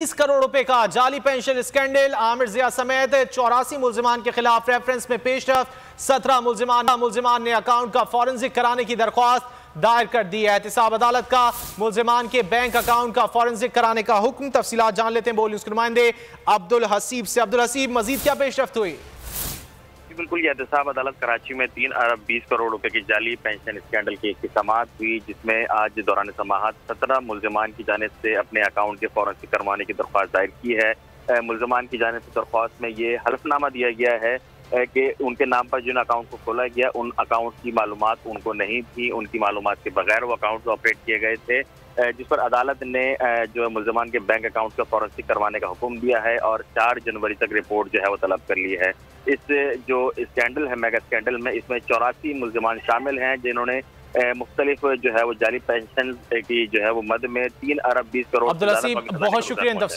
30 करोड़ रुपए का जाली पेंशन स्कैंडल, आमिर जिया समेत 84 मुल्जिमान के खिलाफ रेफरेंस में पेशरफ। 17 मुल्जिमान ने अकाउंट का फॉरेंसिक कराने की दरख्वास्त दायर कर दी है। एहतिसाब अदालत का मुल्जिमान के बैंक अकाउंट का फॉरेंसिक कराने का हुक्म। तफसीलात जान लेते हैं बोल न्यूज के नुमाइंदे अब्दुल हसीब से। अब्दुल हसीब, मजीद क्या पेशरफ्त हुई? बिल्कुल, यह एहतिसाब अदालत कराची में 3 अरब 20 करोड़ रुपए की जाली पेंशन स्कैंडल की एक समाअत हुई, जिसमें आज दौरान समाअत 17 मुल्जिमान की जानिब से अपने अकाउंट के फॉरेंसिक करवाने की दरख्वास्त दायर की है। मुल्जिमान की जानिब से दरख्वास्त में ये हल्फनामा दिया गया है कि उनके नाम पर जिन अकाउंट को खोला गया उन अकाउंट की मालूमात उनको नहीं थी, उनकी मालूमात के बगैर वो अकाउंट ऑपरेट किए गए थे, जिस पर अदालत ने जो मुल्जिमान के बैंक अकाउंट का फॉरेंसिक करवाने का हुक्म दिया है और 4 जनवरी तक रिपोर्ट जो है वो तलब कर ली है। इस जो स्कैंडल है, मेगा स्कैंडल में, इसमें 84 मुल्जिमान शामिल हैं जिन्होंने मुख्तलिफ जो है वो जाली पेंशन की जो है वो मद में 3 अरब 20 करोड़। अब्दुल हसीब, बहुत शुक्रिया।